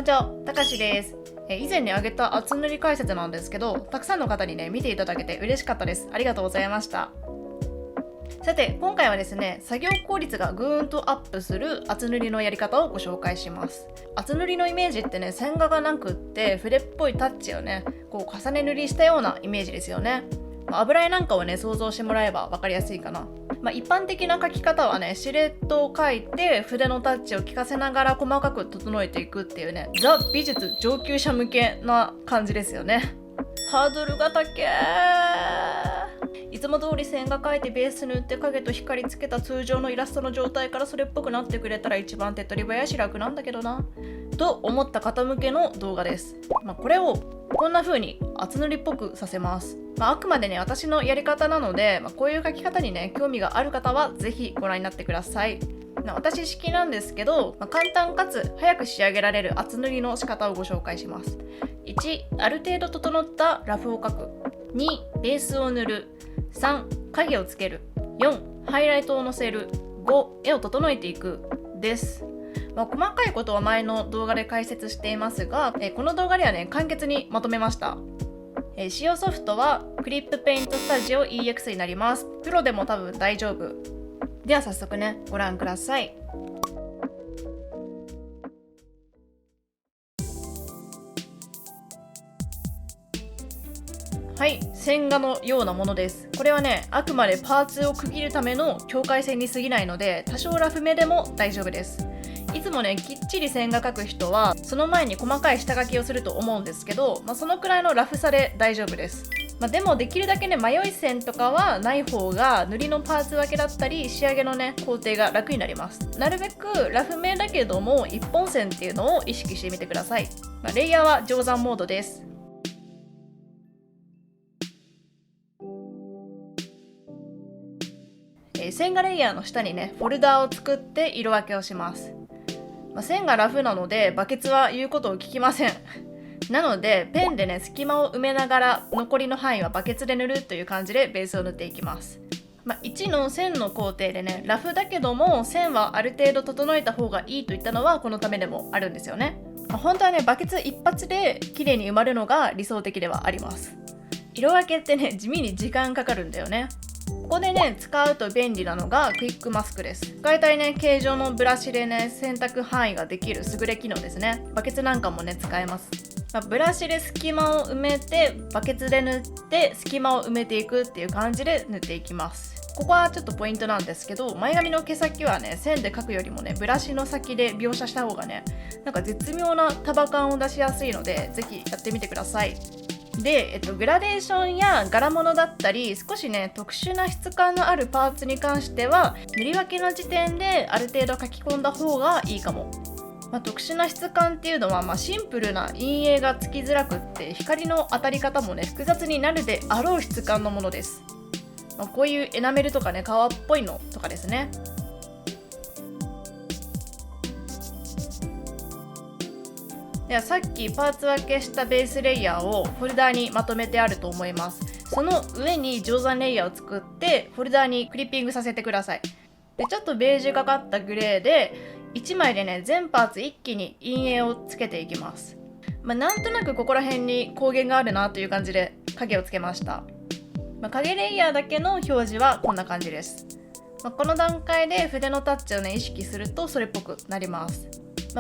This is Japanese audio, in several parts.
にちは、たかしです。以前に挙げた厚塗り解説なんですけど、たくさんの方にね見ていただけて嬉しかったです。ありがとうございました。さて今回はですね、作業効率がぐーんとアップする厚塗りのやり方をご紹介します。厚塗りのイメージってね、線画がなくって筆っぽいタッチをねこう重ね塗りしたようなイメージですよね。油絵なんかをね想像してもらえば分かりやすいかな。一般的な描き方はね、シルエットを描いて筆のタッチを効かせながら細かく整えていくっていうね、ザ美術上級者向けな感じですよね。ハードルが高い。いつも通り線が描いてベース塗って影と光つけた通常のイラストの状態からそれっぽくなってくれたら一番手っ取り早いし楽なんだけどなと思った方向けの動画です。これをこんな風に厚塗りっぽくさせます。あくまでね私のやり方なので、こういう描き方にね興味がある方はぜひご覧になってください。私式なんですけど、簡単かつ早く仕上げられる厚塗りの仕方をご紹介します。1、ある程度整ったラフを描く。2、ベースを塗る。3、影をつける。4、ハイライトをのせる。5、絵を整えていくです。細かいことは前の動画で解説していますが、この動画ではね簡潔にまとめました。使用ソフトはクリップペイントスタジオ EX になります。プロでも多分大丈夫。では早速ねご覧ください。はい、線画のようなものです。これはねあくまでパーツを区切るための境界線に過ぎないので、多少ラフめでも大丈夫です。いつもねきっちり線画描く人はその前に細かい下書きをすると思うんですけど、そのくらいのラフさで大丈夫です。でもできるだけね迷い線とかはない方が塗りのパーツ分けだったり仕上げのね工程が楽になります。なるべくラフめだけども一本線っていうのを意識してみてください。レイヤーは定山モードです。線画レイヤーの下にねフォルダーを作って色分けをします。線がラフなのでバケツは言うことを聞きません。なのでペンでね隙間を埋めながら残りの範囲はバケツで塗るという感じでベースを塗っていきます。1の線の工程でねラフだけども線はある程度整えた方がいいといったのはこのためでもあるんですよね。本当はねバケツ一発で綺麗に埋まるのが理想的ではあります。色分けってね地味に時間かかるんだよね。ここでね使うと便利なのがクイックマスクです。使いたいね形状のブラシでね選択範囲ができる優れ機能ですね。バケツなんかもね使えます。ブラシで隙間を埋めてバケツで塗って隙間を埋めていくっていう感じで塗っていきます。ここはちょっとポイントなんですけど、前髪の毛先はね線で描くよりもねブラシの先で描写した方がね絶妙な束感を出しやすいのでぜひやってみてください。で、グラデーションや柄物だったり少しね特殊な質感のあるパーツに関しては塗り分けの時点である程度書き込んだ方がいいかも。特殊な質感っていうのは、シンプルな陰影がつきづらくって光の当たり方もね複雑になるであろう質感のものです。こういうエナメルとかね革っぽいのとかですね。ではさっきパーツ分けしたベースレイヤーをフォルダーにまとめてあると思います。その上に定山レイヤーを作ってフォルダーにクリッピングさせてください。でちょっとベージュがかったグレーで1枚でね全パーツ一気に陰影をつけていきます。なんとなくここら辺に光源があるなという感じで影をつけました。影レイヤーだけの表示はこんな感じです。この段階で筆のタッチをね意識するとそれっぽくなります。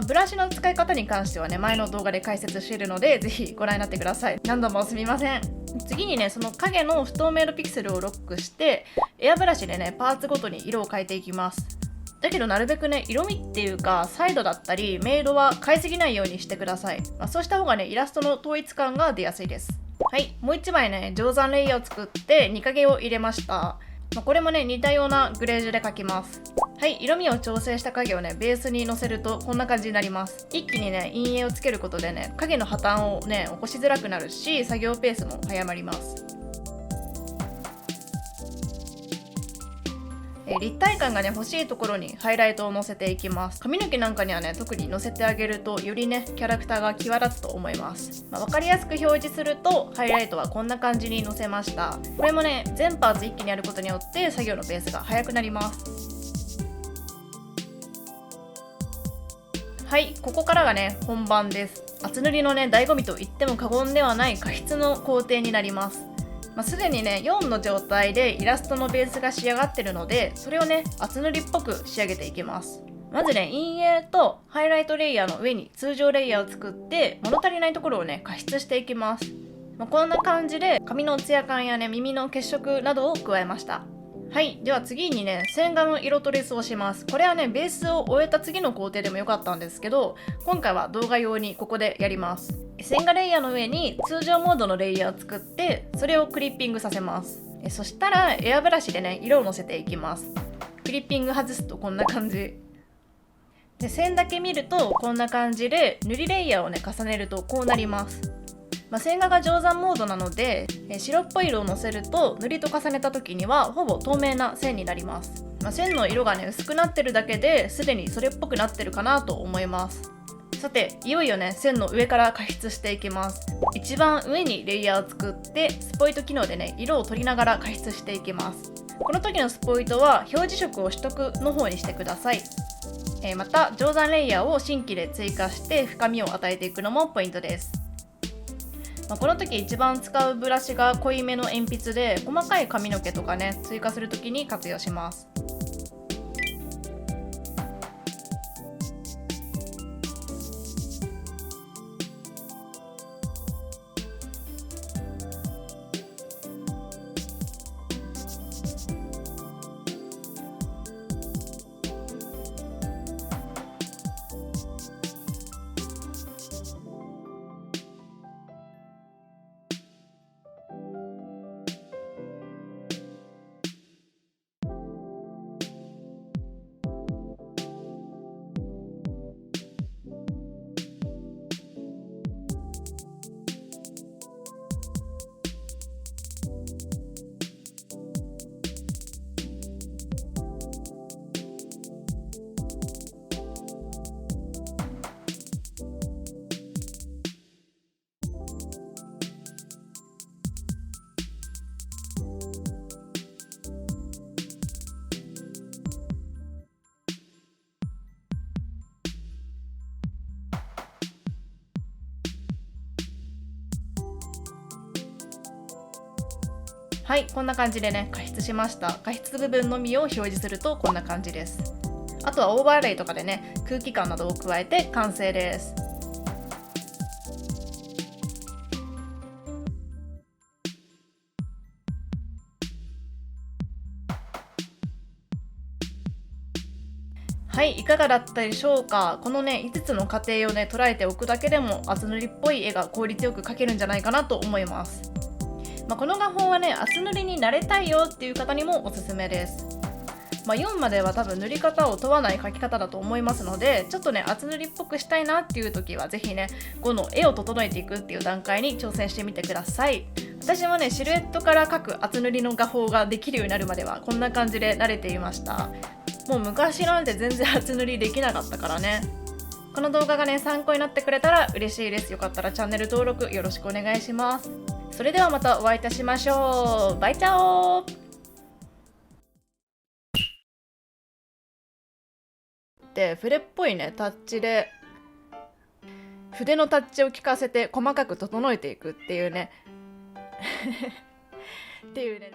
ブラシの使い方に関してはね前の動画で解説しているのでぜひご覧になってください。何度もすみません。次にねその影の不透明度ピクセルをロックしてエアブラシでねパーツごとに色を変えていきます。だけどなるべくね色味っていうかサイドだったりメイドは変えすぎないようにしてください。そうした方がねイラストの統一感が出やすいです。はい、もう1枚ね定山レイヤーを作って2影を入れました。これもね似たようなグレージュで描きます。はい、色味を調整した影をねベースにのせるとこんな感じになります。一気にね陰影をつけることでね影の破綻をね起こしづらくなるし作業ペースも早まります。立体感がね欲しいところにハイライトをのせていきます。髪の毛なんかにはね特にのせてあげるとよりねキャラクターが際立つと思います。分かりやすく表示するとハイライトはこんな感じにのせました。これもね全パーツ一気にやることによって作業のペースが速くなります。はい、ここからがね本番です。厚塗りのね醍醐味と言っても過言ではない加筆の工程になります。すでにね4の状態でイラストのベースが仕上がってるので、それをね厚塗りっぽく仕上げていきます。まずね陰影とハイライトレイヤーの上に通常レイヤーを作って、物足りないところをね加筆していきます。こんな感じで髪のツヤ感やね耳の血色などを加えました。はい、では次にね線画の色トレースをします。これはねベースを終えた次の工程でもよかったんですけど、今回は動画用にここでやります。線画レイヤーの上に通常モードのレイヤーを作って、それをクリッピングさせます。そしたらエアブラシでね色をのせていきます。クリッピング外すとこんな感じで、線だけ見るとこんな感じで、塗りレイヤーをね重ねるとこうなります。線画が定山モードなので、白っぽい色をのせると塗りと重ねた時にはほぼ透明な線になります。線の色がね薄くなってるだけですでにそれっぽくなってるかなと思います。さていよいよね線の上から加筆していきます。一番上にレイヤーを作って、スポイト機能でね色を取りながら加筆していきます。この時のスポイトは表示色を取得の方にしてください。また定山レイヤーを新規で追加して深みを与えていくのもポイントです。この時一番使うブラシが濃いめの鉛筆で、細かい髪の毛とかね追加する時に活用します。はい、こんな感じでね加筆しました。加筆部分のみを表示するとこんな感じです。あとはオーバーレイとかでね空気感などを加えて完成です。はい、いかがだったでしょうか。このね5つの過程をね捉えておくだけでも厚塗りっぽい絵が効率よく描けるんじゃないかなと思います。この画法はね厚塗りになれたいよっていう方にもおすすめです。4までは多分塗り方を問わない描き方だと思いますので、ちょっとね厚塗りっぽくしたいなっていう時はぜひね5の絵を整えていくっていう段階に挑戦してみてください。私もねシルエットから描く厚塗りの画法ができるようになるまではこんな感じで慣れていました。もう昔なんて全然厚塗りできなかったからね。この動画がね参考になってくれたら嬉しいです。よかったらチャンネル登録よろしくお願いします。それではまたお会いいたしましょう。バイチャオー。で筆っぽいねタッチで筆のタッチを効かせて細かく整えていくっていうねっていうね